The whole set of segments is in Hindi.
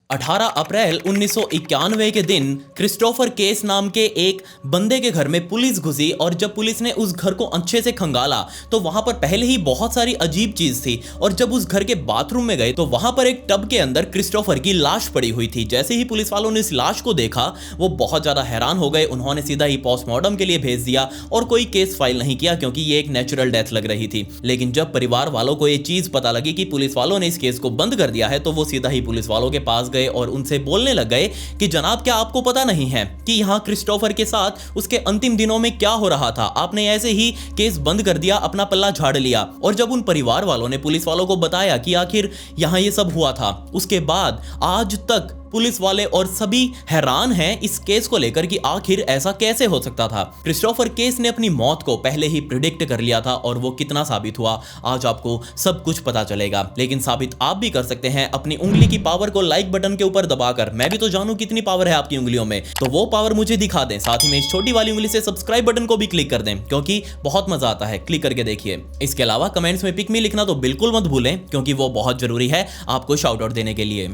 18 अप्रैल 1991 के दिन क्रिस्टोफर केस नाम के एक बंदे के घर में पुलिस घुसी और जब पुलिस ने उस घर को अच्छे से खंगाला तो वहां पर पहले ही बहुत सारी अजीब चीज थी। और जब उस घर के बाथरूम में गए तो वहां पर एक टब के अंदर क्रिस्टोफर की लाश पड़ी हुई थी। जैसे ही पुलिस वालों ने इस लाश को देखा वो बहुत ज्यादा हैरान हो गए। उन्होंने सीधा ही पोस्टमार्टम के लिए भेज दिया और कोई केस फाइल नहीं किया क्योंकि ये एक नेचुरल डेथ लग रही थी। लेकिन जब परिवार वालों को ये चीज पता लगी कि पुलिस वालों ने इस केस को बंद कर दिया है तो वो सीधा ही पुलिस वालों के पास गए और उनसे बोलने लग गए कि जनाब, क्या आपको पता नहीं है कि यहां क्रिस्टोफर के साथ उसके अंतिम दिनों में क्या हो रहा था? आपने ऐसे ही केस बंद कर दिया, अपना पल्ला झाड़ लिया। और जब उन परिवार वालों ने पुलिस वालों को बताया कि आखिर यहां ये सब हुआ था, उसके बाद आज तक पुलिस वाले और सभी हैरान हैं इस केस को लेकर कि आखिर ऐसा कैसे हो सकता था। क्रिस्टोफर केस ने अपनी मौत को पहले ही प्रिडिक्ट कर लिया था और वो कितना साबित हुआ आज आपको सब कुछ पता चलेगा। लेकिन साबित आप भी कर सकते हैं अपनी उंगली की पावर को लाइक बटन के ऊपर दबाकर। मैं भी तो जानूं कितनी पावर है आपकी उंगलियों में, तो वो पावर मुझे दिखा दें। साथ ही में इस छोटी वाली उंगली से सब्सक्राइब बटन को भी क्लिक कर दें क्योंकि बहुत मजा आता है, क्लिक करके देखिए। इसके अलावा कमेंट्स में पिक मी लिखना तो बिल्कुल मत भूलें क्योंकि वो बहुत जरूरी है आपको शाउट आउट देने के लिए।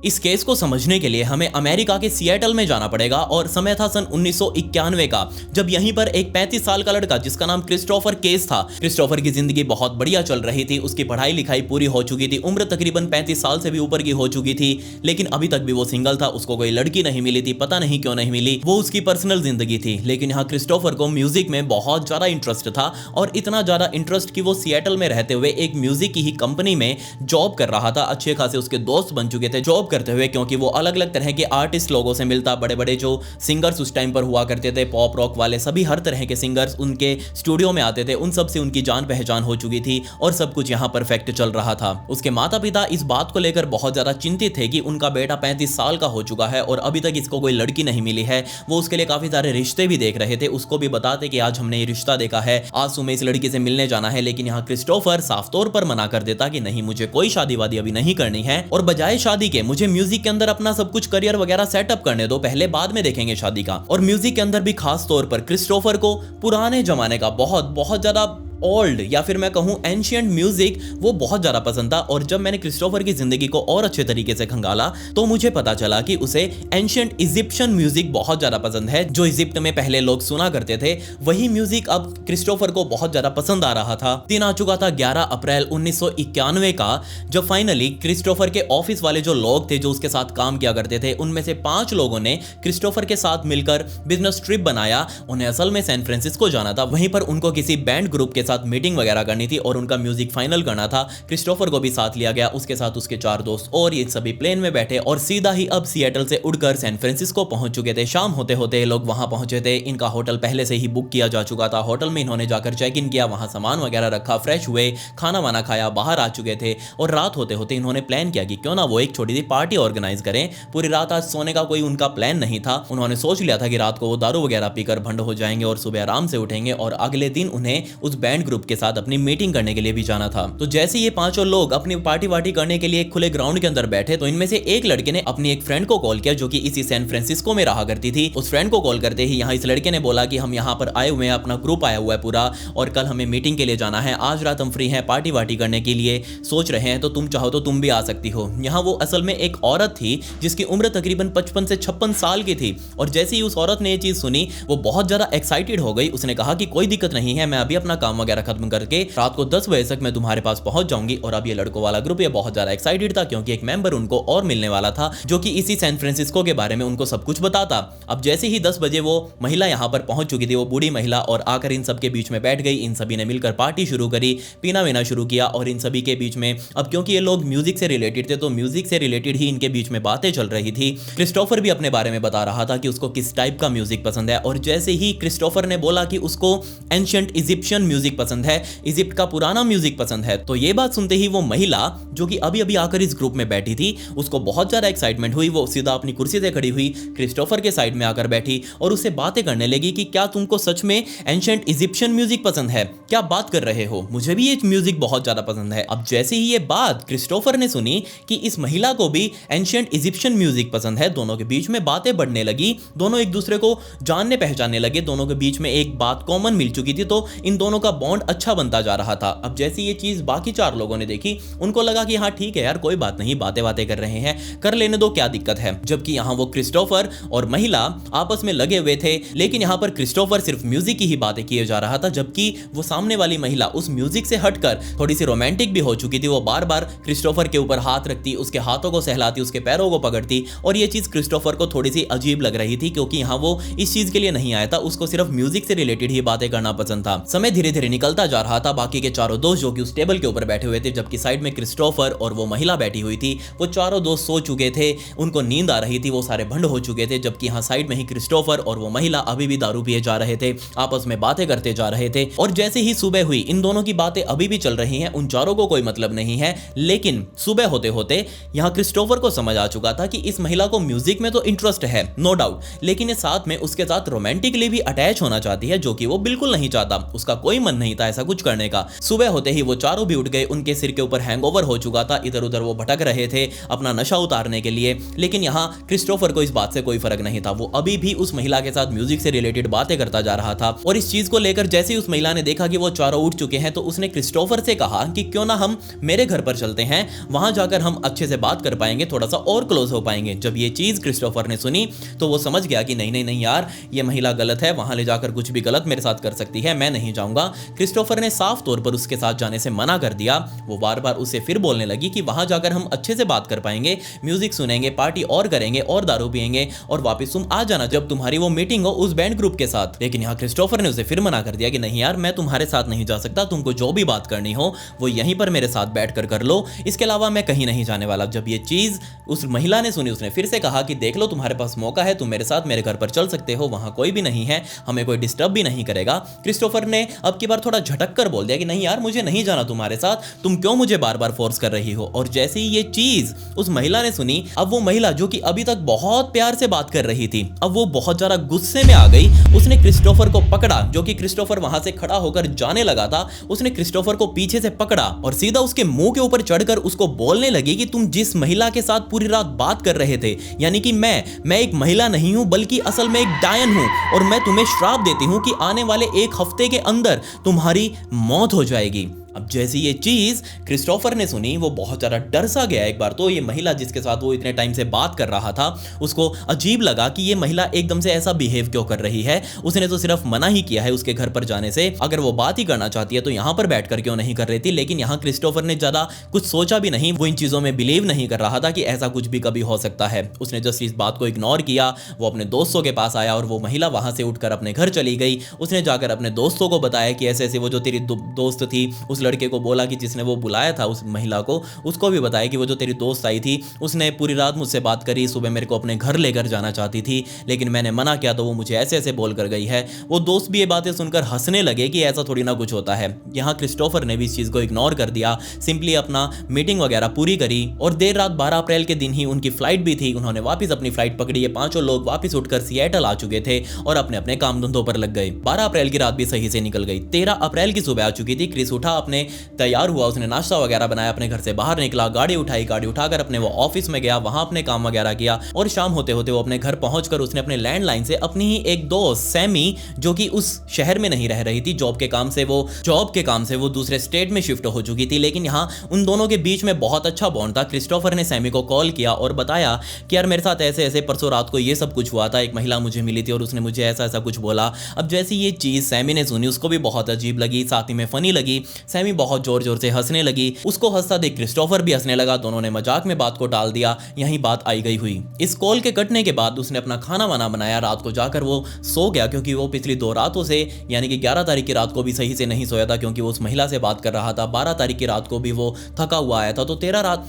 इस केस को समझने के लिए हमें अमेरिका के सिएटल में जाना पड़ेगा और समय था सन 1991 का, जब यहीं पर एक 35 साल का लड़का जिसका नाम क्रिस्टोफर केस था। क्रिस्टोफर की जिंदगी बहुत बढ़िया चल रही थी, उसकी पढ़ाई लिखाई पूरी हो चुकी थी, उम्र तकरीबन 35 साल से भी ऊपर की हो चुकी थी, लेकिन अभी तक भी वो सिंगल था। उसको कोई लड़की नहीं मिली थी, पता नहीं क्यों नहीं मिली, वो उसकी पर्सनल जिंदगी थी। लेकिन यहाँ क्रिस्टोफर को म्यूजिक में बहुत ज्यादा इंटरेस्ट था और इतना ज्यादा इंटरेस्ट कि वो सिएटल में रहते हुए एक म्यूजिक की ही कंपनी में जॉब कर रहा था। अच्छे खासे उसके दोस्त बन चुके थे जॉब करते हुए, क्योंकि वो अलग अलग तरह के आर्टिस्ट लोगों से मिलता। बड़े बड़े जो सिंगर्स उस टाइम पर हुआ करते थे, पॉप रॉक वाले, सभी हर तरह के सिंगर्स उनके स्टूडियो में आते थे। उन सब से उनकी जान पहचान हो चुकी थी और सब कुछ यहाँ परफेक्ट चल रहा था। उसके माता पिता इस बात को लेकर बहुत ज्यादा चिंतित थे कि उनका बेटा 35 साल का हो चुका है और अभी तक इसको कोई लड़की नहीं मिली है। वो उसके लिए काफी सारे रिश्ते भी देख रहे थे, उसको भी बताते कि आज हमने ये रिश्ता देखा है, आज तुम्हें इस लड़की से मिलने जाना है। लेकिन यहाँ क्रिस्टोफर साफ तौर पर मना कर देता कि नहीं, मुझे कोई शादी वादी अभी नहीं करनी है और बजाय शादी के मुझे म्यूजिक के अंदर अपना सब कुछ करियर वगैरह सेटअप करने दो, पहले बाद में देखेंगे शादी का। और म्यूजिक के अंदर भी खास तौर पर क्रिस्टोफर को पुराने जमाने का बहुत ज्यादा ओल्ड या फिर मैं कहूं एंशिएंट म्यूजिक वो बहुत ज़्यादा पसंद था। और जब मैंने क्रिस्टोफर की ज़िंदगी को और अच्छे तरीके से खंगाला तो मुझे पता चला कि उसे एंशिएंट इजिप्शियन म्यूजिक बहुत ज़्यादा पसंद है, जो इजिप्ट में पहले लोग सुना करते थे। वही म्यूजिक अब क्रिस्टोफर को बहुत ज़्यादा पसंद आ रहा था। दिन आ चुका था 11 अप्रैल 1991 का, जब फाइनली क्रिस्टोफर के ऑफिस वाले जो लोग थे जो उसके साथ काम किया करते थे, उनमें से 5 लोगों ने क्रिस्टोफर के साथ मिलकर बिजनेस ट्रिप बनाया। उन्हें असल में सैन फ्रांसिस्को जाना था, वहीं पर उनको किसी बैंड ग्रुप के मीटिंग वगैरह करनी थी और उनका म्यूजिक फाइनल करना था। क्रिस्टोफर को भी साथ लिया गया, उसके साथ उसके 4 दोस्त और ये सभी प्लेन में बैठे और सीधा ही अब सिएटल से उड़कर सैन फ्रांसिस्को पहुंच चुके थे। शाम होते होते लोग वहां पहुंचे थे। इनका होटल पहले से ही बुक किया जा चुका था। होटल में इन्होंने जाकर चेक इन किया, वहां सामान वगैरह रखा, फ्रेश हुए, खाना वाना खाया, बाहर आ चुके थे। और रात होते होते इन्होंने प्लान किया कि क्यों ना वो एक छोटी सी पार्टी ऑर्गेनाइज करें। पूरी रात आज सोने का कोई उनका प्लान नहीं था। उन्होंने सोच लिया था कि रात को वो दारू वगैरह पीकर भंड हो जाएंगे और सुबह आराम से उठेंगे और अगले दिन उन्हें उस बैंड ग्रुप के साथ अपनी मीटिंग करने के लिए भी जाना था। तो जैसे ये 5 लोग अपनी पार्टी वार्टी करने के लिए एक खुले ग्राउंड के अंदर बैठे तो इनमें से एक लड़के ने अपनी एक फ्रेंड को कॉल किया जो कि इसी सैन फ्रांसिस्को में रहा करती थी। उस फ्रेंड को कॉल करते ही यहाँ इस लड़के ने बोला कि हम यहाँ पर आए हुए हैं, अपना ग्रुप आया हुआ है पूरा और कल हमें मीटिंग के लिए जाना है, आज रात हम फ्री हैं, पार्टी वार्टी करने के लिए सोच रहे हैं, तो तुम चाहो तो तुम भी आ सकती हो। यहाँ वो असल में एक औरत थी जिसकी उम्र तकरीबन 55 से 56 साल की थी। और जैसे ही उस औरत ने ये चीज सुनी वो बहुत ज्यादा एक्साइटेड हो गई। उसने कहा कि कोई दिक्कत नहीं है, मैं अभी अपना काम वगैरह खत्म करके रात को 10 बजे तक मैं तुम्हारे पास पहुंच जाऊंगी। और अब ये लड़कों वाला ग्रुप ये बहुत ज्यादा एक्साइटेड था क्योंकि एक मेंबर उनको और मिलने वाला था जो कि इसी सैन फ्रांसिस्को के बारे में उनको सब कुछ बताता। अब जैसे ही 10 बजे वो महिला यहां पर पहुंच चुकी थी, वो बूढ़ी महिला, और आकर इन सबके बीच में बैठ गई। इन सभी ने मिलकर पार्टी शुरू करी, पीना वीना शुरू किया। और इन सभी के बीच में अब क्योंकि ये लोग म्यूजिक से रिलेटेड थे तो म्यूजिक से रिलेटेड ही इनके बीच में बातें चल रही थी। क्रिस्टोफर भी अपने बारे में बता रहा था कि उसको किस टाइप का म्यूजिक पसंद है। और जैसे ही क्रिस्टोफर ने बोला कि उसको एंशिएंट इजिप्शियन म्यूजिक पसंद है, इजिप्ट का पुराना म्यूजिक पसंद है, तो ये बात सुनते ही वो महिला जो कि अभी अभी आकर इस ग्रुप में बैठी थी उसको बहुत ज्यादा एक्साइटमेंट हुई। वो सीधा अपनी कुर्सी से खड़ी हुई, क्रिस्टोफर के साइड में आकर बैठी और उससे बातें करने लगी कि क्या तुमको सच में एंशिएंट इजिप्शियन म्यूजिक पसंद है? क्या बात कर रहे हो? मुझे भी ये म्यूजिक बहुत ज्यादा पसंद है। अब जैसे ही ये बात क्रिस्टोफर ने सुनी कि इस महिला को भी एंशिएंट इजिप्शियन म्यूजिक पसंद है, दोनों के बीच में बातें बढ़ने लगी। दोनों एक दूसरे को जानने पहचानने लगे, दोनों के बीच में एक बात कॉमन मिल चुकी थी। तो इन दोनों का बॉन्ड अच्छा बनता जा रहा था। अब जैसे ये चीज बाकी 4 लोगों ने देखी, उनको लगा कि हाँ ठीक है यार, कोई बात नहीं, बातें बातें कर रहे हैं, कर लेने दो, क्या दिक्कत है। जबकि यहाँ वो क्रिस्टोफर और महिला आपस में लगे हुए थे, लेकिन यहाँ पर क्रिस्टोफर सिर्फ म्यूजिक की ही बातें किए जा रहा था, जबकि वो सामने वाली महिला उस म्यूजिक से हटकर थोड़ी सी रोमांटिक भी हो चुकी थी। वो बार बार क्रिस्टोफर के ऊपर हाथ रखती, उसके हाथों को सहलाती, उसके पैरों को पकड़ती, और ये चीज क्रिस्टोफर को थोड़ी सी अजीब लग रही थी, क्योंकि यहाँ वो इस चीज के लिए नहीं आया था, उसको सिर्फ म्यूजिक से रिलेटेड ही बातें करना पसंद था। समय धीरे धीरे निकलता जा रहा था। बाकी के चारों दोस्त जो कि उस टेबल के ऊपर बैठे हुए थे, जबकि साइड में क्रिस्टोफर और वो महिला बैठी हुई थी, वो चारों दोस्त सो चुके थे, उनको नींद आ रही थी, वो सारे भंड हो चुके थे। जबकि यहाँ साइड में ही क्रिस्टोफर और वो महिला अभी भी दारू पिए जा रहे थे, आपस में बातें करते जा रहे थे। और जैसे ही सुबह हुई, इन दोनों की बातें अभी भी चल रही हैं, उन चारों को कोई मतलब नहीं है। लेकिन सुबह होते होते यहाँ क्रिस्टोफर को समझ आ चुका था कि इस महिला को म्यूजिक में तो इंटरेस्ट है, नो डाउट, लेकिन ये साथ में उसके साथ रोमांटिकली भी अटैच होना चाहती है, जो कि वो बिल्कुल नहीं चाहता। उसका कोई मन नहीं था ऐसा कुछ करने का। सुबह होते ही वो चारों भी उठ गए, उनके सिर के ऊपर हैंगओवर हो चुका था, इधर उधर वो भटक रहे थे अपना नशा उतारने के लिए। लेकिन यहाँ क्रिस्टोफर को इस बात से कोई फर्क नहीं था, वो अभी भी उस महिला के साथ म्यूजिक से रिलेटेड बातें करता जा रहा था। और इस चीज को लेकर जैसे ही उस महिला ने देखा कि वो चारों उठ चुके हैं, तो उसने क्रिस्टोफर से कहा कि क्यों ना हम मेरे घर पर चलते हैं, वहां जाकर हम अच्छे से बात कर पाएंगे, थोड़ा सा और क्लोज हो पाएंगे। जब ये चीज क्रिस्टोफर ने सुनी तो वो समझ गया कि नहीं नहीं नहीं यार, ये महिला गलत है, वहां ले जाकर कुछ भी गलत मेरे साथ कर सकती है, मैं नहीं जाऊंगा। क्रिस्टोफर ने साफ तौर पर उसके साथ जाने से मना कर दिया। वो बार बार उससे फिर बोलने लगी कि वहां जाकर हम अच्छे से बात कर पाएंगे, म्यूजिक सुनेंगे, पार्टी और करेंगे और दारू पिएंगे, और वापस तुम आ जाना जब तुम्हारी वो मीटिंग हो उस बैंड ग्रुप के साथ। लेकिन यहाँ क्रिस्टोफर ने उसे फिर मना कर दिया कि नहीं यार, मैं तुम्हारे साथ नहीं जा सकता, तुमको जो भी बात करनी हो वो यहीं पर मेरे साथ बैठकर कर लो, इसके अलावा मैं कहीं नहीं जाने वाला। जब ये चीज उस महिला ने सुनी, उसने फिर से कहा कि देख लो, तुम्हारे पास मौका है, तुम मेरे साथ मेरे घर पर चल सकते हो, वहां कोई भी नहीं है, हमें कोई डिस्टर्ब भी नहीं करेगा। क्रिस्टोफर ने अब की बार थोड़ा झटक कर बोल दिया कि नहीं यार, मुझे नहीं जाना तुम्हारे साथ, तुम क्यों मुझे बार बार फोर्स कर रही हो। और जैसे ही ये चीज उस महिला ने सुनी, अब वो महिला जो कि अभी तक बहुत प्यार से बात कर रही थी, अब वो बहुत ज्यादा गुस्से में आ गई। उसने क्रिस्टोफर को पकड़ा, जो कि क्रिस्टोफर वहां से खड़ा होकर जाने लगा था, उसने क्रिस्टोफर को पीछे से पकड़ा और सीधा उसके मुंह के ऊपर चढ़कर उसको बोलने लगी कि तुम जिस महिला के साथ पूरी रात बात कर रहे थे, यानी कि मैं एक महिला नहीं हूं, बल्कि असल में एक डायन हूं, और मैं तुम्हें श्राप देती हूं कि आने वाले 1 हफ्ते के अंदर तुम्हारी मौत हो जाएगी। अब जैसी ये चीज क्रिस्टोफर ने सुनी, वो बहुत ज्यादा डर सा गया। एक बार तो ये महिला जिसके साथ वो इतने टाइम से बात कर रहा था, उसको अजीब लगा कि ये महिला एकदम से ऐसा बिहेव क्यों कर रही है। उसने तो सिर्फ मना ही किया है उसके घर पर जाने से, अगर वो बात ही करना चाहती है तो यहाँ पर बैठकर क्यों नहीं कर रही थी। लेकिन यहाँ क्रिस्टोफर ने ज्यादा कुछ सोचा भी नहीं, वो इन चीजों में बिलीव नहीं कर रहा था कि ऐसा कुछ भी कभी हो सकता है। उसने जस्ट इस बात को इग्नोर किया। वो अपने दोस्तों के पास आया और वो महिला वहां से उठकर अपने घर चली गई। उसने जाकर अपने दोस्तों को बताया कि ऐसे ऐसे वो जो तेरी दोस्त थी, उस लड़के को बोला कि जिसने वो बुलाया था उस महिला को, उसको भी बताया कि वो जो तेरी दोस्त आई थी, उसने पूरी रात मुझसे बात करी, सुबह मेरे को अपने घर लेकर जाना चाहती थी, लेकिन मैंने मना किया तो वो मुझे ऐसे ऐसे बोल कर गई है। वो दोस्त भी ये बातें सुनकर हंसने लगे कि ऐसा थोड़ी ना कुछ होता है। यहाँ क्रिस्टोफर ने भी इस चीज को इग्नोर कर दिया, सिंपली अपना मीटिंग वगैरह पूरी करी, और देर रात 12 अप्रैल के दिन ही उनकी फ्लाइट भी थी। उन्होंने वापस अपनी फ्लाइट पकड़ी। ये 5 लोग वापस उठकर सिएटल आ चुके थे और अपने अपने काम धंधों पर लग गए। 12 अप्रैल की रात भी सही से निकल गई। 13 अप्रैल की सुबह आ चुकी थी। क्रिस उठा, अपने तैयार हुआ, उसने नाश्ता वगैरह बनाया, अपने घर से बाहर निकला, गाड़ी उठाई, गाड़ी उठाकर अपने वो ऑफिस में गया, वहां अपने काम वगैरह किया, और शाम होते होते वो अपने घर पहुंचकर उसने अपने लैंडलाइन से अपनी ही एक दोस्त सैमी, जो कि उस शहर में नहीं रह रही थी, जॉब के काम से वो दूसरे स्टेट में शिफ्ट हो चुकी थी, लेकिन यहाँ उन दोनों के बीच में बहुत अच्छा बॉन्ड था। क्रिस्टोफर ने सैमी को कॉल किया और बताया कि यार मेरे साथ ऐसे ऐसे परसों रात को ये सब कुछ हुआ था, एक महिला मुझे मिली थी और उसने मुझे ऐसा ऐसा कुछ बोला। अब जैसी ये चीज सैमी ने सुनी, उसको भी बहुत अजीब लगी, साथ ही में फनी लगी। सैमी बहुत जोर जोर से हंसने लगी, उसको हंसता देख क्रिस्टोफर भी हंसने लगा। दोनों ने मजाक में बात को टाल दिया। यही बात आई गई हुई। इस कॉल के कटने के बाद उसने अपना खाना वाना बनाया, रात को जाकर वो सो गया, क्योंकि वो पिछली 2 रातों से, यानी कि 11 तारीख की रात को भी सही से नहीं सोया था, क्योंकि वो उस महिला से बात कर रहा था। 12 तारीख की रात को भी वो थका हुआ आया था, तो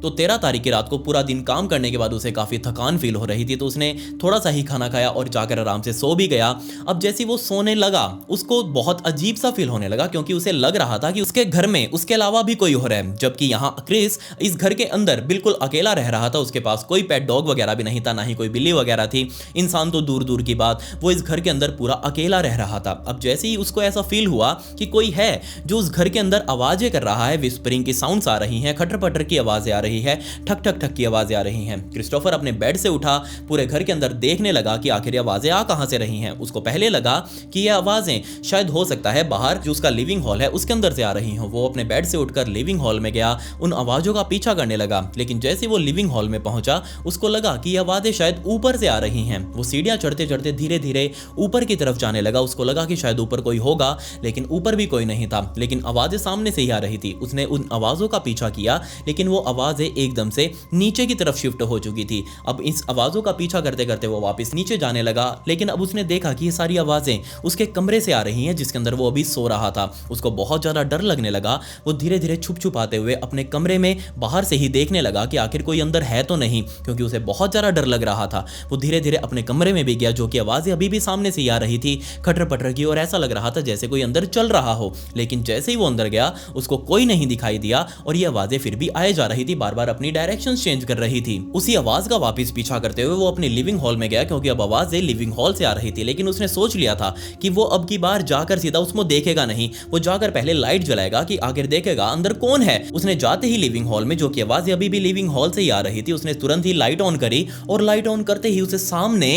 13 तारीख की रात को पूरा दिन काम करने के बाद उसे काफी थकान फील हो रही थी, तो उसने थोड़ा सा ही खाना खाया और जाकर आराम से सो भी गया। अब जैसे वो सोने लगा, उसको बहुत अजीब सा फील होने लगा, क्योंकि उसे लग रहा था कि उसके घर घर में उसके अलावा भी कोई और है, जबकि यहाँ क्रिस इस घर के अंदर बिल्कुल अकेला रह रहा था। उसके पास कोई पेट डॉग वगैरह भी नहीं था, ना ही कोई बिल्ली वगैरह थी। इंसान तो दूर दूर की बात, वो इस घर के अंदर पूरा अकेला रह रहा था। अब जैसे ही उसको ऐसा फील हुआ कि कोई है जो उस घर के अंदर आवाजें कर रहा है, विस्परिंग की साउंड्स आ रही हैं, खटर पटर की आवाजें आ रही है, ठक ठक ठक की आवाजें आ रही हैं। क्रिस्टोफर अपने बेड से उठा, पूरे घर के अंदर देखने लगा कि आखिर ये आवाजें आ कहां से रही हैं। उसको पहले लगा कि ये आवाजें शायद हो सकता है बाहर जो उसका लिविंग हॉल है उसके अंदर से आ रही हो। वो अपने बेड से उठकर लिविंग हॉल में गया, उन आवाजों का पीछा करने लगा। लेकिन जैसे वो लिविंग हॉल में पहुंचा, उसको लगा कि ये आवाजें शायद ऊपर से आ रही हैं। वो सीढ़ियां चढ़ते चढ़ते धीरे धीरे ऊपर की तरफ जाने लगा। उसको लगा कि शायद ऊपर कोई होगा, लेकिन ऊपर भी कोई नहीं था। लेकिन आवाजें सामने से ही आ रही थी। उसने उन आवाजों का पीछा किया, लेकिन वो आवाजें एकदम से नीचे की तरफ शिफ्ट हो चुकी थी। अब इस आवाजों का पीछा करते करते वो वापस नीचे जाने लगा, लेकिन अब उसने देखा कि ये सारी आवाजें उसके कमरे से आ रही हैं जिसके अंदर वो अभी सो रहा था। उसको बहुत ज्यादा डर लगने लगा। वो धीरे धीरे छुप छुप आते हुए अपने कमरे में बाहर से ही देखने लगा कि आखिर कोई अंदर है तो नहीं, क्योंकि उसे बहुत ज्यादा डर लग रहा था। वो धीरे धीरे अपने कमरे में भी गया, जो कि आवाजें अभी भी सामने से ही आ रही थी, खटर पटर की, और ऐसा लग रहा था जैसे कोई अंदर चल रहा हो। लेकिन जैसे ही वो अंदर गया, उसको कोई नहीं दिखाई दिया और ये आवाजें फिर भी आए जा रही थी, बार बार अपनी डायरेक्शन चेंज कर रही थी। उसी आवाज का वापस पीछा करते हुए वो अपने लिविंग हॉल में गया, क्योंकि अब आवाजें लिविंग हॉल से आ रही थी। लेकिन उसने सोच लिया था कि वो अब की बार जाकर सीधा उसको देखेगा नहीं, वो जाकर पहले लाइट जलाएगा कि आखिर देखेगा अंदर कौन है। उसने जाते ही लिविंग हॉल में, जो कि आवाजें अभी भी लिविंग हॉल से ही आ रही थी, उसने तुरंत ही लाइट ऑन करी और लाइट ऑन करते ही उसे सामने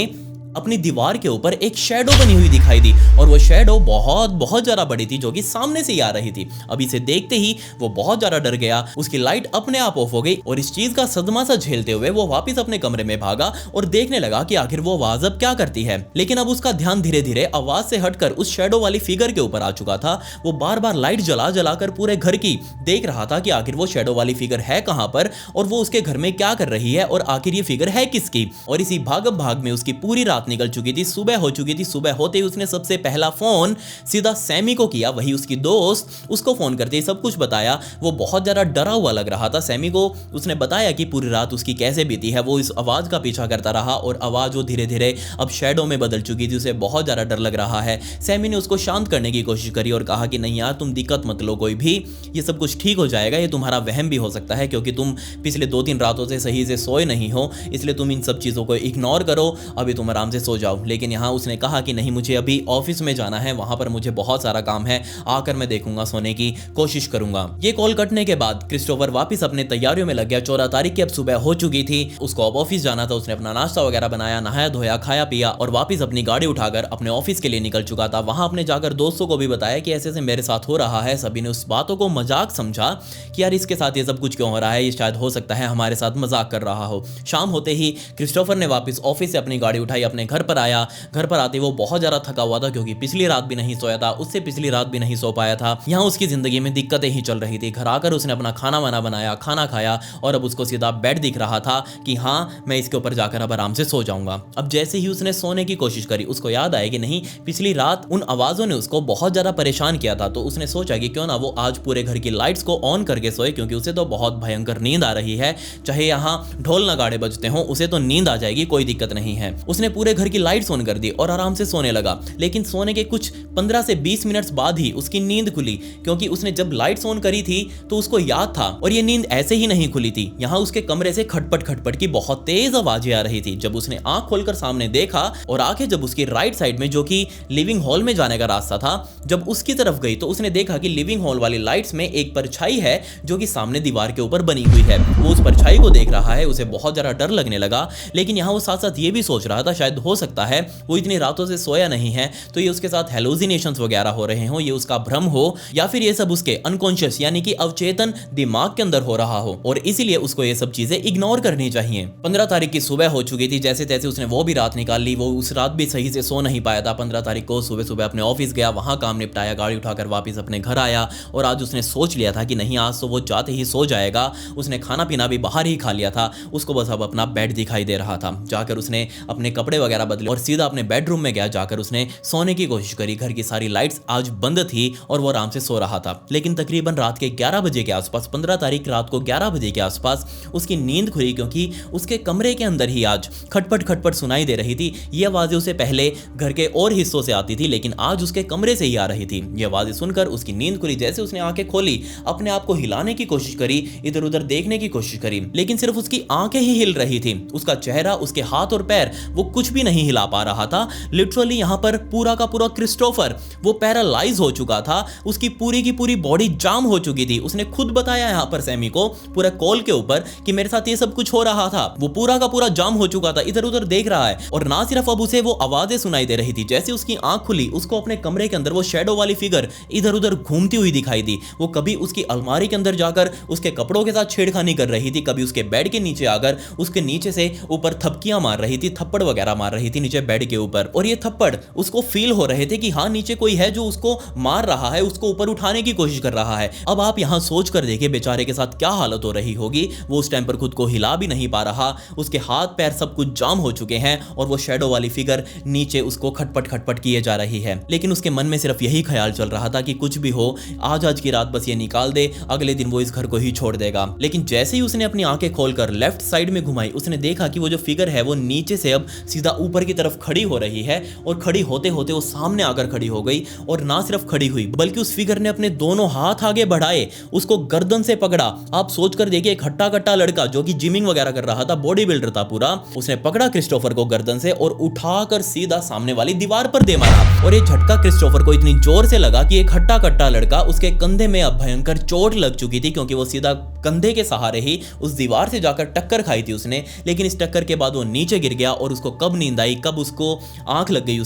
अपनी दीवार के ऊपर एक शैडो बनी हुई दिखाई दी, और वो शैडो बहुत बहुत ज्यादा बड़ी थी, जो कि सामने से ही आ रही थी। अब इसे देखते ही वो बहुत ज्यादा डर गया। उसकी लाइट अपने आप ऑफ हो गई और इस चीज का सदमा सा झेलते हुए वो वापस अपने कमरे में भागा और देखने लगा कि आखिर वो आवाज अब क्या करती है। लेकिन अब उसका ध्यान धीरे धीरे आवाज से हटकर उस शैडो वाली फिगर के ऊपर आ चुका था। वो बार बार लाइट जला जलाकर पूरे घर की देख रहा था कि आखिर वो शैडो वाली फिगर है कहां पर और वो उसके घर में क्या कर रही है और आखिर ये फिगर है किसकी। और इसी भागम भाग में उसकी पूरी रात निकल चुकी थी, सुबह हो चुकी थी। सुबह होते ही उसने सबसे पहला फोन सीधा सैमी को किया, वही उसकी दोस्त। उसको फोन करते ही सब कुछ बताया। वो बहुत ज्यादा डरा हुआ लग रहा था। सैमी को उसने बताया कि पूरी रात उसकी कैसे बीती है। वो इस आवाज का पीछा करता रहा और आवाज वो धीरे धीरे अब शैडो में बदल चुकी थी। उसे बहुत ज्यादा डर लग रहा है। सैमी ने उसको शांत करने की कोशिश करी और कहा कि नहीं यार, तुम दिक्कत मत लो कोई भी, ये सब कुछ ठीक हो जाएगा। ये तुम्हारा वहम भी हो सकता है, क्योंकि तुम पिछले 2-3 रातों से सही से सोए नहीं हो, इसलिए तुम इन सब चीजों को इग्नोर करो, अभी तुम आराम से सो जाओ। लेकिन यहाँ उसने कहा कि नहीं, मुझे अभी ऑफिस में जाना है, वहां पर मुझे बहुत सारा काम है, आकर मैं देखूंगा, सोने की कोशिश करूंगा। ये कॉल कटने के बाद क्रिस्टोफर वापस अपने तैयारियों में लग गया। 14 तारीख की अब सुबह हो चुकी थी। उसको अब ऑफिस जाना था। उसने अपना नाश्ता वगैरह बनाया, नहाया धोया, खाया पिया और वापस अपनी गाड़ी उठाकर अपने ऑफिस के लिए निकल चुका था। वहां अपने जाकर दोस्तों को भी बताया कि ऐसे ऐसे मेरे साथ हो रहा है। सभी ने उस बातों को मजाक समझा कि यार इसके साथ ये सब कुछ क्यों हो रहा है, ये शायद हो सकता है हमारे साथ मजाक कर रहा हो। शाम होते ही क्रिस्टोफर ने वापस ऑफिस से अपनी गाड़ी उठाई, अपने घर पर आया। घर पर आते वो बहुत ज्यादा थका हुआ था, क्योंकि पिछली रात भी नहीं सोया था, उससे पिछली रात भी नहीं सो पाया था। यहाँ उसकी जिंदगी में दिक्कतें ही चल रही थी। घर आकर उसने अपना खाना वाना बनाया, खाना खाया और अब उसको सीधा बेड दिख रहा था कि हाँ, मैं इसके ऊपर जाकर अब आराम से सो जाऊंगा। अब जैसे ही उसने सोने की कोशिश करी, उसको याद आया कि नहीं, पिछली रात उन आवाजों ने उसको बहुत ज्यादा परेशान किया था। तो उसने सोचा कि क्यों ना वो आज पूरे घर की लाइट्स को ऑन करके सोए, क्योंकि उसे तो बहुत भयंकर नींद आ रही है। चाहे यहाँ ढोल नगाड़े बजते हो, उसे तो नींद आ जाएगी, कोई दिक्कत नहीं है। उसने पूरे घर की लाइट्स ऑन कर दी और आराम से सोने लगा। लेकिन सोने के कुछ 15 से 20 मिनट बाद ही उसकी नींद खुली, क्योंकि उसने जब लाइट्स ऑन करी थी तो उसको याद था, और ये नींद ऐसे ही नहीं खुली थी। यहाँ उसके कमरे से खटपट खटपट की बहुत तेज आवाजें आ रही थी। जब उसने आंख खोलकर सामने देखा और आंखें जब उसकी राइट साइड में, जो कि लिविंग हॉल में जाने का रास्ता था, जब उसकी तरफ गई तो उसने देखा कि लिविंग हॉल वाली लाइट्स में एक परछाई है, जो कि सामने दीवार के ऊपर बनी हुई है। वो उस परछाई को देख रहा है। उसे बहुत ज्यादा डर लगने लगा। लेकिन यहाँ वो साथ साथ ये भी सोच रहा था, शायद हो सकता है वो इतनी रातों से सोया नहीं है, तो ये उसके साथ हेलुसिनेशंस वगैरह हो रहे हो, ये उसका भ्रम हो, या फिर ये सब उसके अनकॉन्शियस यानी कि अवचेतन दिमाग के अंदर हो रहा हो, और इसीलिए उसको ये सब चीजें इग्नोर करनी चाहिए। 15 तारीख की सुबह हो चुकी थी। जैसे तैसे उसने वो भी रात निकाल ली। वो उस रात भी सही से सो नहीं पाया था। 15 तारीख को सुबह सुबह अपने ऑफिस गया, वहां काम निपटाया, गाड़ी उठाकर वापस अपने घर आया, और आज उसने सोच लिया था कि नहीं, आज तो वो जाते ही सो जाएगा। उसने खाना पीना भी बाहर ही खा लिया था। उसको बस अब अपना बेड दिखाई दे रहा था। जाकर उसने अपने कपड़े वगैरह बदले और सीधा अपने बेडरूम में गया। जाकर उसने सोने की कोशिश करी। घर की सारी लाइट्स आज बंद थी और वो आराम से सो रहा था। लेकिन तकरीबन रात के 11 बजे के आसपास, 15 तारीख रात को 11 बजे के आसपास उसकी नींद खुली, क्योंकि उसके कमरे के अंदर ही आज खटपट खटपट सुनाई दे रही थी। ये आवाजें उसे पहले घर के और हिस्सों से आती थी, लेकिन आज उसके कमरे से ही आ रही थी। ये आवाजें सुनकर उसकी नींद खुली। जैसे उसने आंखें खोली, अपने आप को हिलाने की कोशिश करी, इधर उधर देखने की कोशिश करी, लेकिन सिर्फ उसकी आंखें ही हिल रही थी। उसका चेहरा, उसके हाथ और पैर, वो कुछ भी नहीं हिला पा रहा था। लिटरली यहाँ पर पूरा का पूरा क्रिस्टोफर वो पैरालाइज हो चुका था। उसकी पूरी की पूरी बॉडी जाम हो चुकी थी। उसने खुद बताया यहाँ पर सैमी को पूरा कॉल के ऊपर कि मेरे साथ ये सब कुछ हो रहा था। वो पूरा का पूरा जाम हो चुका था, इधर उधर देख रहा है। और ना सिर्फ अब उसे वो आवाजें सुनाई दे रही थी, जैसे उसकी आंख खुली, उसको अपने कमरे के अंदर वो शैडो वाली फिगर इधर उधर घूमती हुई दिखाई दी। वो कभी उसकी अलमारी के अंदर जाकर उसके कपड़ों के साथ छेड़खानी कर रही थी, कभी उसके बेड के नीचे आकर उसके नीचे से ऊपर थपकियां मार रही थी, थप्पड़ वगैरह मार रही थी नीचे बेड के ऊपर। और ये थप्पड़ उसको फील हो रहे थे कि हाँ, नीचे कोई है जो उसको मार रहा है, उसको ऊपर उठाने की कोशिश कर रहा है। अब आप यहां सोच कर देखिए बेचारे के साथ क्या हालत हो रही होगी। वो उस टाइम पर खुद को हिला भी नहीं पा रहा, उसके हाथ पैर सब कुछ जाम हो चुके हैं और वो शैडो वाली फिगर नीचे उसको खटपट खटपट किए जा रही है। लेकिन उसके मन में सिर्फ यही ख्याल चल रहा था कि कुछ भी हो, आज की रात बस ये निकाल दे, अगले दिन वो इस घर को ही छोड़ देगा। लेकिन जैसे ही उसने अपनी आंखें खोलकर लेफ्ट साइड में घुमाई, उसने देखा कि वो जो फिगर है वो नीचे से अब सीधा ऊपर की तरफ खड़ी हो रही है। और खड़ी होते होते वो सामने आकर खड़ी हो गई। और ना सिर्फ खड़ी हुई, बल्कि उस फिगर ने अपने दोनों हाथ आगे बढ़ाए, उसको गर्दन से पकड़ा। आप सोचकर देखिए, एक हट्टा कट्टा लड़का जो कि जिमिंग वगैरह कर रहा था, बॉडी बिल्डर था पूरा, उसने पकड़ा क्रिस्टोफर को गर्दन से और उठाकर सीधा सामने वाली दीवार पर दे मारा। और ये झटका क्रिस्टोफर को इतनी जोर से लगा कि एक हट्टा कट्टा लड़का, उसके कंधे में अब भयंकर चोट लग चुकी थी, क्योंकि वो सीधा कंधे के सहारे ही उस दीवार से जाकर टक्कर खाई थी उसने। लेकिन इस टक्कर के बाद वो नीचे गिर गया और उसको कब नींद आई, कब उसको आंख लग गई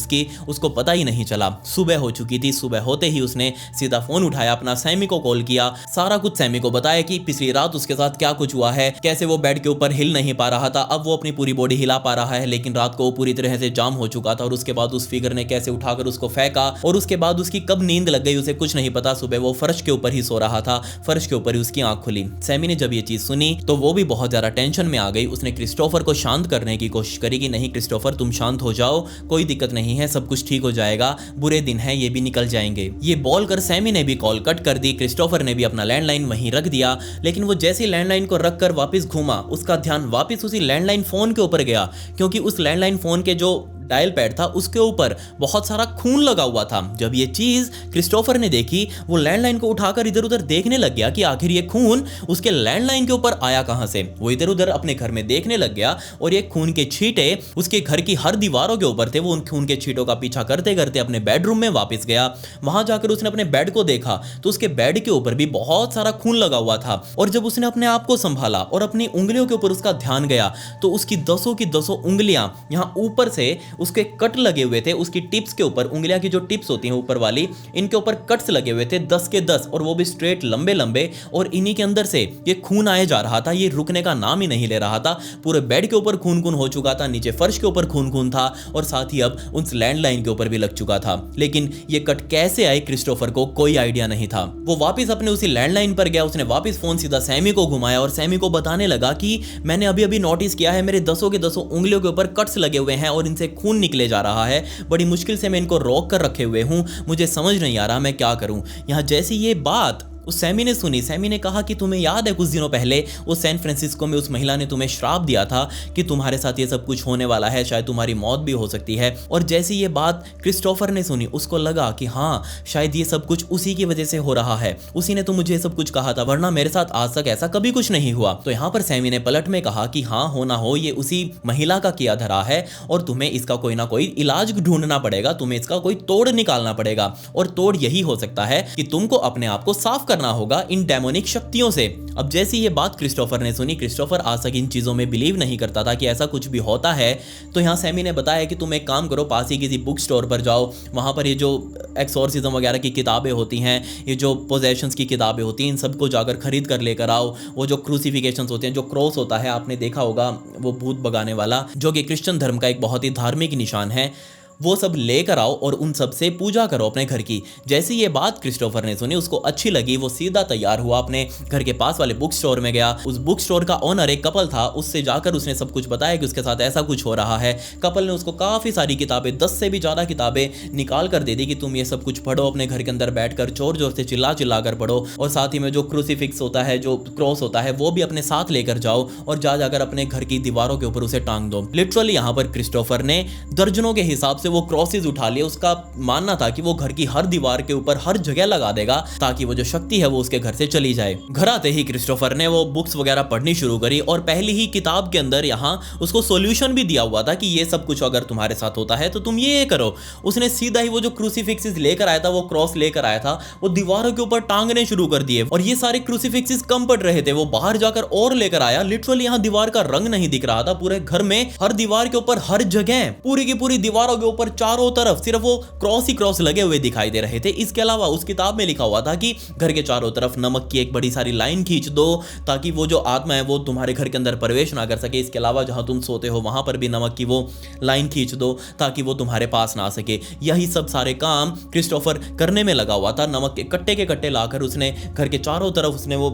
उसको पता ही नहीं चला। सुबह हो चुकी थी। सुबह होते ही उसने सीधा फोन उठाया, अपना सैमी को कॉल किया, सारा कुछ सैमी को बताया कि पिछली रात उसके साथ क्या कुछ हुआ है, कैसे वो बेड के ऊपर हिल नहीं पा रहा था, अब वो अपनी पूरी बॉडी हिला पा रहा है, लेकिन रात को वो पूरी तरह से जाम हो चुका था। और उसके बाद उस फिगर ने कैसे उठाकर उसको फेंका और उसके बाद उसकी कब नींद लग गई उसे कुछ नहीं पता। सुबह वो फर्श के ऊपर ही सो रहा था, फर्श के ऊपर ही उसकी आंख खुली। सैमी ने जब ये चीज सुनी तो वो भी बहुत ज्यादा टेंशन में आ गई। उसने क्रिस्टोफर को शांत करने की कोशिश करी कि नहीं क्रिस्टोफर, तुम शांत हो जाओ, कोई दिक्कत नहीं है, सब कुछ ठीक हो जाएगा, बुरे दिन हैं, ये भी निकल जाएंगे। ये बोलकर सैमी ने भी कॉल कट कर दी। क्रिस्टोफर ने भी अपना लैंडलाइन वहीं रख दिया। लेकिन वो जैसे ही लैंडलाइन को रखकर वापस घूमा, उसका ध्यान वापस उसी लैंडलाइन फोन के ऊपर गया, क्योंकि उस लैंडलाइन फोन के जो डायल पैड था उसके ऊपर बहुत सारा खून लगा हुआ था। जब ये चीज क्रिस्टोफर ने देखी, वो लैंडलाइन को उठाकर इधर उधर देखने लग गया कि आखिर ये खून उसके लैंडलाइन के ऊपर आया कहां से। वो इधर उधर अपने घर में देखने लग गया और ये खून के छींटे उसके घर की हर दीवारों के ऊपर थे। वो उन खून के छींटों का पीछा करते करते अपने बेडरूम में वापस गया। वहां जाकर उसने अपने बेड को देखा तो उसके बेड के ऊपर भी बहुत सारा खून लगा हुआ था। और जब उसने अपने आप को संभाला और अपनी उंगलियों के ऊपर उसका ध्यान गया तो उसकी 10 की 10 उंगलियां यहां ऊपर से उसके कट लगे हुए थे। उसकी टिप्स के ऊपर, उंगलियां की जो टिप्स होती हैं ऊपर वाली, इनके ऊपर कट्स लगे हुए थे 10 के 10, और वो भी स्ट्रेट लंबे लंबे। और इन्हीं के अंदर से ये खून आए जा रहा था, ये रुकने का नाम ही नहीं ले रहा था। पूरे बेड के ऊपर खून खून हो चुका था, नीचे फर्श के ऊपर खून खून था, और साथ ही अब उस लैंडलाइन के ऊपर भी लग चुका था। लेकिन ये कट कैसे आए क्रिस्टोफर को कोई आइडिया नहीं था। वो वापस अपने उसी लैंडलाइन पर गया। उसने वापस फोन सीधा सैमी को घुमाया और सैमी को बताने लगा कि मैंने अभी अभी नोटिस किया है, मेरे 10 के 10 उंगलियों के ऊपर कट्स लगे हुए हैं और इनसे खून निकले जा रहा है। बड़ी मुश्किल से मैं इनको रोक कर रखे हुए हूं, मुझे समझ नहीं आ रहा मैं क्या करूं। यहां जैसी ये बात उस सैमी ने सुनी, सैमी ने कहा कि तुम्हें याद है कुछ दिनों पहले वो सैन फ्रांसिस्को में उस महिला ने तुम्हें श्राप दिया था कि तुम्हारे साथ ये सब कुछ होने वाला है, शायद तुम्हारी मौत भी हो सकती है। और जैसी ये बात क्रिस्टोफर ने सुनी, उसको लगा कि हाँ, शायद ये सब कुछ उसी की वजह से हो रहा है, उसी ने तो मुझे सब कुछ कहा था, वरना मेरे साथ आज तक ऐसा कभी कुछ नहीं हुआ। तो यहाँ पर सैमी ने पलट में कहा कि हाँ, हो ना हो ये उसी महिला का किया धरा है और तुम्हें इसका कोई ना कोई इलाज ढूंढना पड़ेगा, तुम्हें इसका कोई तोड़ निकालना पड़ेगा। और तोड़ यही हो सकता है कि तुमको अपने आप को साफ करना होगा इन डेमोनिक शक्तियों से। अब जैसी ये बात क्रिस्टोफर ने सुनी, क्रिस्टोफर आज तक इन चीजों में बिलीव नहीं करता था कि ऐसा कुछ भी होता है। तो यहाँ सैमी ने बताया कि तुम एक काम करो, पास ही किसी बुक स्टोर पर जाओ, वहां पर ये जो एक्सोर्सिज्म वगैरह की किताबें होती हैं, ये जो पोजेशंस की किताबें होती हैं, इन सबको जाकर खरीद कर लेकर आओ। वो जो क्रूसिफिकेशंस होते हैं, जो क्रॉस होता है, आपने देखा होगा वो भूत भगाने वाला, जो कि क्रिश्चियन धर्म का एक बहुत ही धार्मिक निशान है, वो सब लेकर आओ और उन सब से पूजा करो अपने घर की। जैसे ये बात क्रिस्टोफर ने सुनी, उसको अच्छी लगी, वो सीधा तैयार हुआ, अपने घर के पास वाले बुक स्टोर में गया। उस बुक स्टोर का ओनर एक कपल था, उससे जाकर उसने सब कुछ बताया कि उसके साथ ऐसा कुछ हो रहा है। कपल ने उसको काफी सारी किताबें, 10 से भी ज्यादा किताबें निकाल कर दे दी कि तुम ये सब कुछ पढ़ो, अपने घर के अंदर बैठकर जोर जोर से चिल्ला चिल्ला कर पढ़ो, और साथ ही में जो क्रूसीफिक्स होता है, जो क्रॉस होता है, वो भी अपने साथ लेकर जाओ और जाकर अपने घर की दीवारों के ऊपर उसे टांग दो। लिटरली यहाँ पर क्रिस्टोफर ने दर्जनों के हिसाब से वो क्रॉसेस उठा लिए। उसका मानना था कि वो घर की हर दीवार के ऊपर हर जगह लगा देगा ताकि वो जो शक्ति है वो उसके घर से चली जाए। घर आते ही क्रिस्टोफर ने वो बुक्स वगैरह पढ़नी शुरू करी और पहली ही किताब के अंदर यहाँ उसको सॉल्यूशन भी दिया हुआ था कि ये सब कुछ अगर तुम्हारे साथ होता है तो तुम ये करो। उसने सीधा ही वो जो क्रूसीफिक्सेस लेकर आया था, वो क्रॉस लेकर आया था, वो दीवारों के ऊपर टांगने शुरू कर दिए। और ये सारे क्रूसीफिक्सेस कम पड़ रहे थे, वो बाहर जाकर और लेकर आया। लिटरली यहाँ दीवार का रंग नहीं दिख रहा था। पूरे घर में हर दीवार के ऊपर, हर जगह, पूरी की पूरी दीवारों के ऊपर चारों तरफ सिर्फ वो क्रॉस ही क्रॉस लगे हुए दिखाई दे रहे थे। इसके अलावा उस किताब में लिखा हुआ था कि घर के चारों तरफ नमक की एक बड़ी सारी लाइन खींच दो ताकि वो जो आत्मा है वो तुम्हारे घर के अंदर प्रवेश ना कर सके। इसके अलावा जहां तुम सोते हो वहां पर भी नमक की वो लाइन खींच दो ताकि वो तुम्हारे पास ना आ सके। यही सब सारे काम क्रिस्टोफर करने में लगा हुआ था। नमक के कट्टे लाकर उसने घर के चारों तरफ उसने वो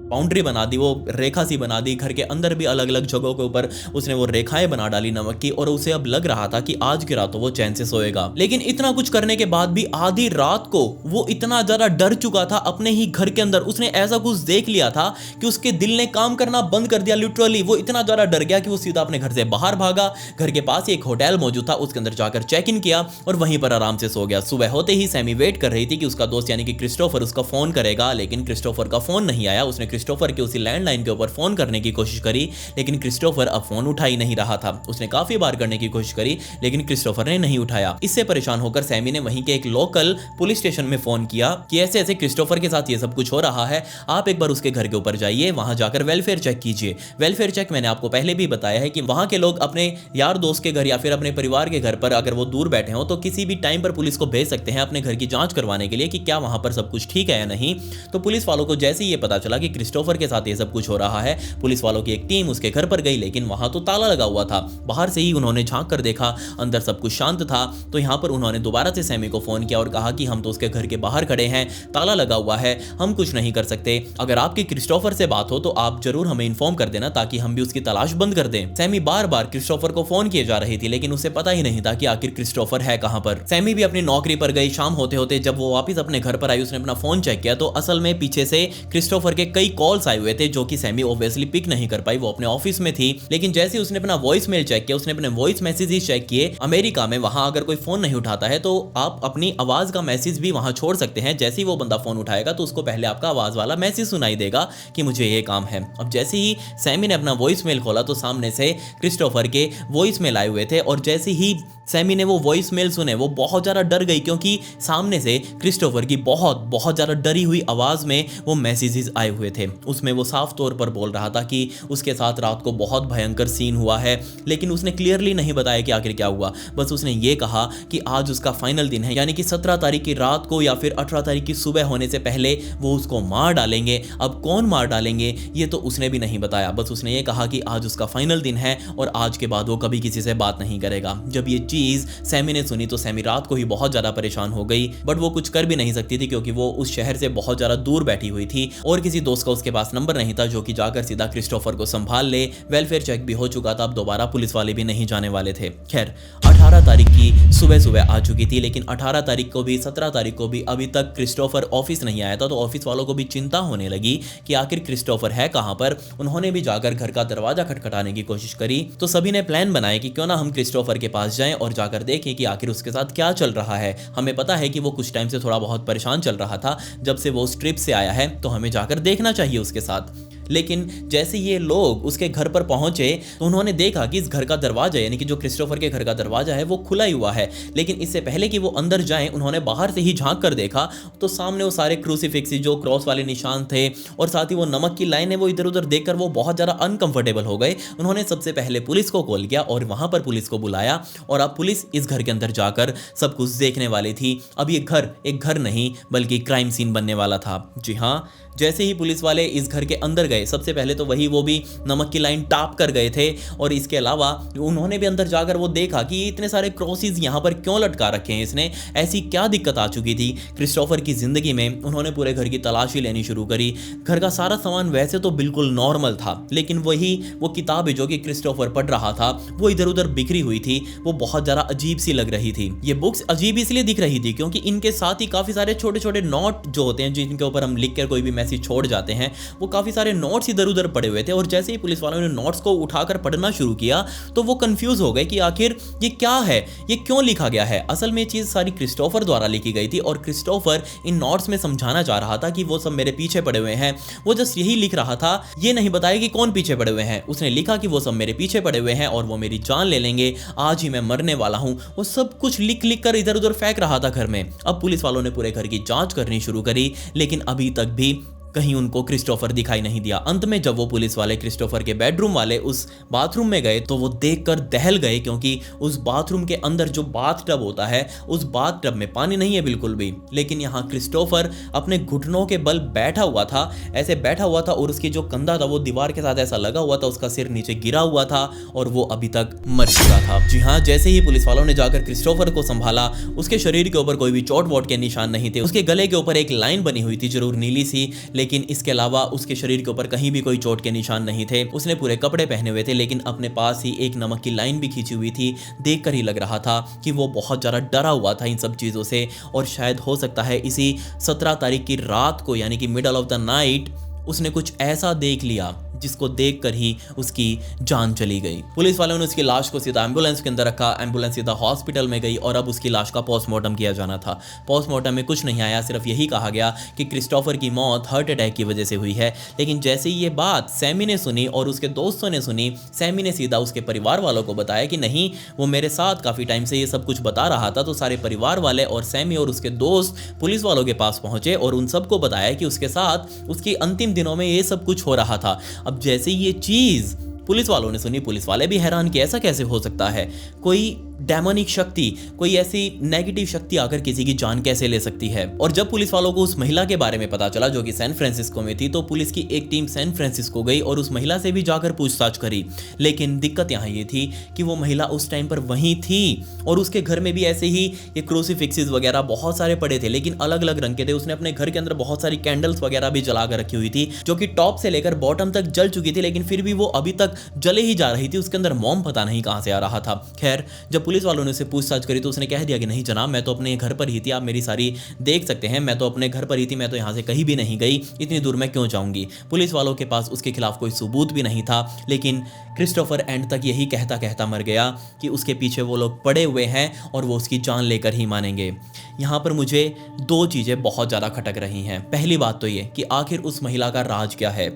बाउंड्री बना दी, वो रेखा सी बना दी। घर के अंदर भी अलग अलग जगहों के ऊपर उसने वो रेखाएं बना डाली नमक की, और उसे अब लग रहा था कि आज की रात तो वो चैन से सोएगा। लेकिन इतना कुछ करने के बाद भी आधी रात को वो इतना ज्यादा डर चुका था अपने ही घर के अंदर। उसने ऐसा कुछ देख लिया था कि उसके दिल ने काम करना बंद कर दिया। लिटरली वो इतना ज्यादा डर गया कि वो सीधा अपने घर से बाहर भागा। घर के पास ही एक होटल मौजूद था, उसके अंदर जाकर चेक इन किया और वहीं पर आराम से सो गया। सुबह होते ही सैमी वेट कर रही थी कि उसका दोस्त यानी कि क्रिस्टोफर उसका फोन करेगा, लेकिन क्रिस्टोफर का फोन नहीं आया। उसने क्रिस्टोफर के उसी लैंडलाइन के ऊपर फोन करने की कोशिश करी, लेकिन क्रिस्टोफर अब फोन उठा ही नहीं रहा था। उसने काफी बार करने की कोशिश करी, लेकिन क्रिस्टोफर ने नहीं उठाया। इससे परेशान होकर सैमी ने वहीं के एक लोकल पुलिस स्टेशन में फोन किया कि ऐसे ऐसे क्रिस्टोफर के साथ ये सब कुछ हो रहा है, आप एक बार उसके घर के ऊपर जाइए, वहां जाकर वेलफेयर चेक कीजिए। वेलफेयर चेक मैंने आपको पहले भी बताया है कि वहां के लोग अपने यार दोस्त के घर या फिर अपने परिवार के घर पर अगर वो दूर बैठे हो तो किसी भी टाइम पर पुलिस को भेज सकते हैं अपने घर की जांच करवाने के लिए कि क्या वहां पर सब कुछ ठीक है या नहीं। तो पुलिस वालों को जैसे ही ये पता चला कि क्रिस्टोफर के साथ ये सब कुछ हो रहा है, पुलिस वालों की एक टीम उसके घर पर गई, लेकिन वहां तो ताला लगा हुआ था। बाहर से ही उन्होंने झांक कर देखा, अंदर सब कुछ शांत था। तो यहां पर उन्होंने दोबारा से सैमी को फोन किया और कहा कि हम तो उसके घर के बाहर खड़े हैं, ताला लगा हुआ है, हम कुछ नहीं कर सकते। अगर आपकी क्रिस्टोफर से बात हो तो आप जरूर हमें इन्फॉर्म कर देना ताकि हम भी उसकी तलाश बंद कर दें। सैमी बार बार क्रिस्टोफर को फोन किए जा रही थी, लेकिन उसे पता ही नहीं था कि आखिर क्रिस्टोफर है कहां पर। सैमी भी अपनी नौकरी पर गई। शाम होते होते जब वो वापस अपने घर पर आई, उसने अपना फोन चेक किया तो असल में पीछे से क्रिस्टोफर के कई कॉल्स आए हुए थे जो कि सैमी ऑब्वियसली पिक नहीं कर पाई, वो अपने ऑफिस में थी। लेकिन जैसे उसने अपना वॉइस मेल चेक किया, उसने अपने वॉइस मैसेजेस चेक किए। अमेरिका में वहां अगर कोई फोन नहीं उठाता है तो आप अपनी आवाज का मैसेज भी वहां छोड़ सकते हैं। जैसे ही वो बंदा फोन उठाएगा तो उसको पहले आपका आवाज वाला मैसेज सुनाई देगा कि मुझे ये काम है। अब जैसे ही सैमी ने अपना वॉइस मेल खोला तो सामने से क्रिस्टोफर के वॉइस मेल आए हुए थे, और जैसे ही सैमी ने वो वॉइस मेल सुने वो बहुत ज़्यादा डर गई, क्योंकि सामने से क्रिस्टोफर की बहुत ज़्यादा डरी हुई आवाज़ में वो मैसेजेस आए हुए थे। उसमें वो साफ तौर पर बोल रहा था कि उसके साथ रात को बहुत भयंकर सीन हुआ है, लेकिन उसने क्लियरली नहीं बताया कि आखिर क्या हुआ। बस उसने ये कहा कि आज उसका फाइनल दिन है, यानी कि 17 तारीख की रात को या फिर 18 तारीख की सुबह होने से पहले वो उसको मार डालेंगे। अब कौन मार डालेंगे ये तो उसने भी नहीं बताया। बस उसने ये कहा कि आज उसका फाइनल दिन है और आज के बाद वो कभी किसी से बात नहीं करेगा। जब ये चीज़ सैमी ने सुनी तो सैमी रात को ही बहुत ज़्यादा परेशान हो गई, बट वो कुछ कर भी नहीं सकती थी क्योंकि वो उस शहर से बहुत ज़्यादा दूर बैठी हुई थी और किसी दोस्त का उसके पास नंबर नहीं था जो कि जाकर सीधा क्रिस्टोफर को संभाल ले। वेलफेयर चेक भी हो चुका था, अब दोबारा पुलिस वाले भी नहीं जाने वाले थे। खैर 18 तारीख की सुबह आ चुकी थी, लेकिन 18 तारीख को भी 17 तारीख को भी अभी तक क्रिस्टोफर ऑफिस नहीं आया था। तो ऑफिस वालों को भी चिंता होने लगी कि आखिर क्रिस्टोफर है कहां पर। उन्होंने भी जाकर घर का दरवाजा खटखटाने की कोशिश करी। तो सभी ने प्लान बनाया कि क्यों ना हम क्रिस्टोफर के पास जाएं और जाकर देखें कि आखिर उसके साथ क्या चल रहा है। हमें पता है कि वो कुछ टाइम से थोड़ा बहुत परेशान चल रहा था जब से वो उस ट्रिप से आया है, तो हमें जाकर देखना चाहिए उसके साथ। लेकिन जैसे ये लोग उसके घर पर पहुंचे तो उन्होंने देखा कि इस घर का दरवाजा यानी कि जो क्रिस्टोफर के घर का दरवाजा है वो खुला ही हुआ है। लेकिन इससे पहले कि वो अंदर जाएं उन्होंने बाहर से ही झांक कर देखा तो सामने वो सारे क्रूसीफिक्स जो क्रॉस वाले निशान थे और साथ ही वो नमक की लाइनें, वो इधर उधर देखकर वो बहुत ज़्यादा अनकंफर्टेबल हो गए। उन्होंने सबसे पहले पुलिस को कॉल किया और वहाँ पर पुलिस को बुलाया और अब पुलिस इस घर के अंदर जाकर सब कुछ देखने वाली थी। अब ये घर एक घर नहीं बल्कि क्राइम सीन बनने वाला था। जी हाँ, जैसे ही पुलिस वाले इस घर के अंदर गए, सबसे पहले तो वो भी नमक की लाइन टाप कर गए थे, और इसके अलावा उन्होंने भी अंदर जाकर वो देखा कि इतने सारे क्रॉसेस यहाँ पर क्यों लटका रखे हैं, इसने ऐसी क्या दिक्कत आ चुकी थी क्रिस्टोफर की जिंदगी में। उन्होंने पूरे घर की तलाशी लेनी शुरू करी। घर का सारा सामान वैसे तो बिल्कुल नॉर्मल था, लेकिन वो किताबें जो कि क्रिस्टोफर पढ़ रहा था वो इधर उधर बिखरी हुई थी, वो बहुत ज़्यादा अजीब सी लग रही थी। ये बुक्स अजीब इसलिए दिख रही थी क्योंकि इनके साथ ही काफ़ी सारे छोटे छोटे नोट जो होते हैं जिनके ऊपर हम लिख कर कोई भी मैसेज छोड़ जाते हैं, वो काफ़ी सारे नोट्स इधर उधर पड़े हुए थे। और जैसे ही पुलिस वालों ने नोट्स को उठाकर पढ़ना शुरू किया तो वो कंफ्यूज हो गए कि आखिर ये क्या है, ये क्यों लिखा गया है। असल में ये चीज़ सारी क्रिस्टोफर द्वारा लिखी गई थी और क्रिस्टोफर इन नोट्स में समझाना चाह रहा था कि वो सब मेरे पीछे पड़े हुए हैं। वो जस्ट यही लिख रहा था, ये नहीं बताया कि कौन पीछे पड़े हुए हैं। उसने लिखा कि वो सब मेरे पीछे पड़े हुए हैं और वो मेरी जान ले लेंगे, आज ही मैं मरने वाला हूं। वो सब कुछ लिख लिख कर इधर उधर फेंक रहा था घर में। अब पुलिस वालों ने पूरे घर की जांच करनी शुरू करी, लेकिन अभी तक भी कहीं उनको क्रिस्टोफर दिखाई नहीं दिया। अंत में जब वो पुलिस वाले क्रिस्टोफर के बेडरूम वाले उस बाथरूम में गए तो वो देखकर दहल गए, क्योंकि उस बाथरूम के अंदर जो बाथ टब होता है, उस बाथ टब में पानी नहीं है बिल्कुल भी, लेकिन यहाँ क्रिस्टोफर अपने घुटनों के बल बैठा हुआ था, ऐसे बैठा हुआ था और उसकी जो कंधा था वो दीवार के साथ ऐसा लगा हुआ था, उसका सिर नीचे गिरा हुआ था और वो अभी तक मर चुका था। जी हाँ, जैसे ही पुलिस वालों ने जाकर क्रिस्टोफर को संभाला, उसके शरीर के ऊपर कोई भी चोट वोट के निशान नहीं थे। उसके गले के ऊपर एक लाइन बनी हुई थी, जरूर नीली सी, लेकिन इसके अलावा उसके शरीर के ऊपर कहीं भी कोई चोट के निशान नहीं थे। उसने पूरे कपड़े पहने हुए थे, लेकिन अपने पास ही एक नमक की लाइन भी खींची हुई थी। देखकर ही लग रहा था कि वो बहुत ज़्यादा डरा हुआ था इन सब चीज़ों से, और शायद हो सकता है इसी 17 तारीख की रात को, यानी कि मिडल ऑफ द नाइट, उसने कुछ ऐसा देख लिया जिसको देखकर ही उसकी जान चली गई। पुलिस वालों ने उसकी लाश को सीधा एम्बुलेंस के अंदर रखा, एम्बुलेंस सीधा हॉस्पिटल में गई और अब उसकी लाश का पोस्टमार्टम किया जाना था। पोस्टमार्टम में कुछ नहीं आया, सिर्फ यही कहा गया कि क्रिस्टोफर की मौत हार्ट अटैक की वजह से हुई है। लेकिन जैसे ही ये बात सैमी ने सुनी और उसके दोस्तों ने सुनी, सैमी ने सीधा उसके परिवार वालों को बताया कि नहीं, वो मेरे साथ काफ़ी टाइम से ये सब कुछ बता रहा था। तो सारे परिवार वाले और सैमी और उसके दोस्त पुलिस वालों के पास पहुंचे और उन सबको बताया कि उसके साथ उसकी अंतिम दिनों में ये सब कुछ हो रहा था। अब जैसे ये चीज़ पुलिस वालों ने सुनी, पुलिस वाले भी हैरान कि ऐसा कैसे हो सकता है, कोई डेमोनिक शक्ति, कोई ऐसी नेगेटिव शक्ति आकर किसी की जान कैसे ले सकती है। और जब पुलिस वालों को उस महिला के बारे में पता चला जो कि सैन फ्रांसिस्को में थी, तो पुलिस की एक टीम सैन फ्रांसिस्को गई और उस महिला से भी जाकर पूछताछ करी। लेकिन दिक्कत यहाँ ये थी कि वो महिला उस टाइम पर वहीं थी और उसके घर में भी ऐसे ही ये क्रूसीफिक्सेस वगैरह बहुत सारे पड़े थे, लेकिन अलग अलग रंग के थे। उसने अपने घर के अंदर बहुत सारी कैंडल्स वगैरह भी जला कर रखी हुई थी, जो कि टॉप से लेकर बॉटम तक जल चुकी थी, लेकिन फिर भी वो अभी तक जले ही जा रही थी। उसके अंदर मोम पता नहीं कहाँ से आ रहा था। खैर, जब पुलिस वालों ने उसे पूछताछ करी तो उसने कह दिया कि नहीं जनाब, मैं तो अपने घर पर ही थी, आप मेरी सारी देख सकते हैं, मैं तो अपने घर पर ही थी, मैं तो यहाँ से कहीं भी नहीं गई, इतनी दूर मैं क्यों जाऊंगी। पुलिस वालों के पास उसके खिलाफ कोई सबूत भी नहीं था, लेकिन क्रिस्टोफर एंड तक यही कहता कहता मर गया कि उसके पीछे वो लोग पड़े हुए हैं और वो उसकी जान लेकर ही मानेंगे। यहाँ पर मुझे दो चीज़ें बहुत ज़्यादा खटक रही हैं। पहली बात तो ये कि आखिर उस महिला का राज क्या है,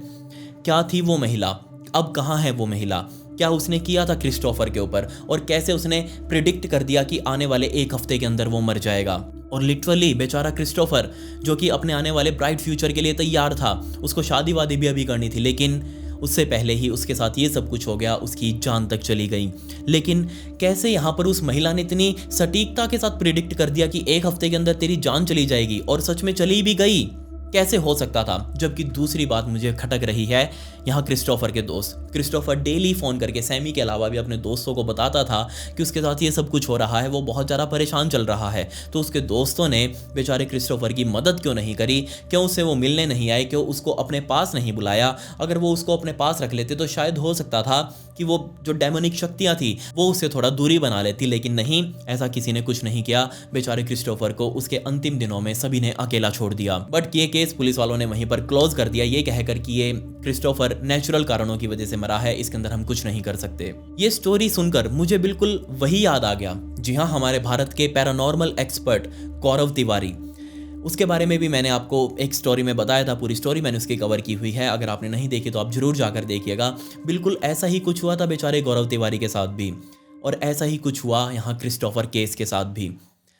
क्या थी वो महिला, अब कहाँ है वो महिला, क्या उसने किया था क्रिस्टोफर के ऊपर, और कैसे उसने प्रिडिक्ट कर दिया कि आने वाले एक हफ्ते के अंदर वो मर जाएगा। और लिटरली बेचारा क्रिस्टोफर, जो कि अपने आने वाले ब्राइट फ्यूचर के लिए तैयार था, उसको शादी वादी भी अभी करनी थी, लेकिन उससे पहले ही उसके साथ ये सब कुछ हो गया, उसकी जान तक चली गई। लेकिन कैसे यहाँ पर उस महिला ने इतनी सटीकता के साथ प्रिडिक्ट कर दिया कि एक हफ्ते के अंदर तेरी जान चली जाएगी, और सच में चली भी गई, कैसे हो सकता था। जबकि दूसरी बात मुझे खटक रही है यहाँ क्रिस्टोफर के दोस्त। क्रिस्टोफर डेली फ़ोन करके सैमी के अलावा भी अपने दोस्तों को बताता था कि उसके साथ ये सब कुछ हो रहा है, वो बहुत ज़्यादा परेशान चल रहा है। तो उसके दोस्तों ने बेचारे क्रिस्टोफर की मदद क्यों नहीं करी, क्यों उससे वो मिलने नहीं आए, क्यों उसको अपने पास नहीं बुलाया। अगर वो उसको अपने पास रख लेते तो शायद हो सकता था कि वो जो डेमोनिक शक्तियाँ थी वो उससे थोड़ा दूरी बना लेती, लेकिन नहीं, ऐसा किसी ने कुछ नहीं किया। बेचारे क्रिस्टोफर को उसके अंतिम दिनों में सभी ने अकेला छोड़ दिया। बट ये केस पुलिस वालों ने वहीं पर क्लोज कर दिया, ये कहकर कि ये क्रिस्टोफर नेचुरल कारणों की वजह से मरा है, इसके अंदर हम कुछ नहीं कर सकते। ये स्टोरी सुनकर मुझे बिल्कुल वही याद आ गया। जी हाँ, हमारे भारत के पैरानॉर्मल एक्सपर्ट गौरव तिवारी, उसके बारे में भी मैंने आपको एक स्टोरी में बताया था, पूरी स्टोरी मैंने उसकी कवर की हुई है। अगर आपने नहीं देखी तो आप जरूर जाकर देखिएगा। बिल्कुल ऐसा ही कुछ हुआ था बेचारे गौरव तिवारी के साथ भी, और ऐसा ही कुछ हुआ यहाँ क्रिस्टोफर केस के साथ भी।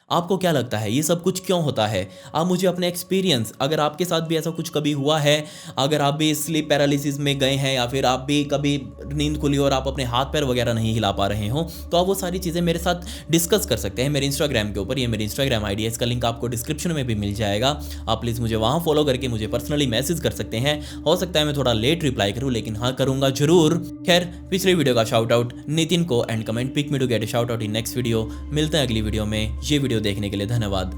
आपको क्या लगता है ये सब कुछ क्यों होता है? आप मुझे अपने एक्सपीरियंस, अगर आपके साथ भी ऐसा कुछ कभी हुआ है, अगर आप भी स्लीप पैरालिसिस में गए हैं या फिर आप भी कभी नींद खुली और आप अपने हाथ पैर वगैरह नहीं हिला पा रहे हो, तो आप वो सारी चीज़ें मेरे साथ डिस्कस कर सकते हैं मेरे इंस्टाग्राम के ऊपर। ये मेरी इंस्टाग्राम आईडी है, इसका लिंक आपको डिस्क्रिप्शन में भी मिल जाएगा। आप प्लीज़ मुझे वहाँ फॉलो करके मुझे पर्सनली मैसेज कर सकते हैं। हो सकता है मैं थोड़ा लेट रिप्लाई करूँ, लेकिन हाँ करूँगा जरूर। खैर, पिछले वीडियो का शाउट आउट नितिन को and comment pick me to get a shout out in next video. मिलते हैं अगली वीडियो में। ये वीडियो देखने के लिए धन्यवाद।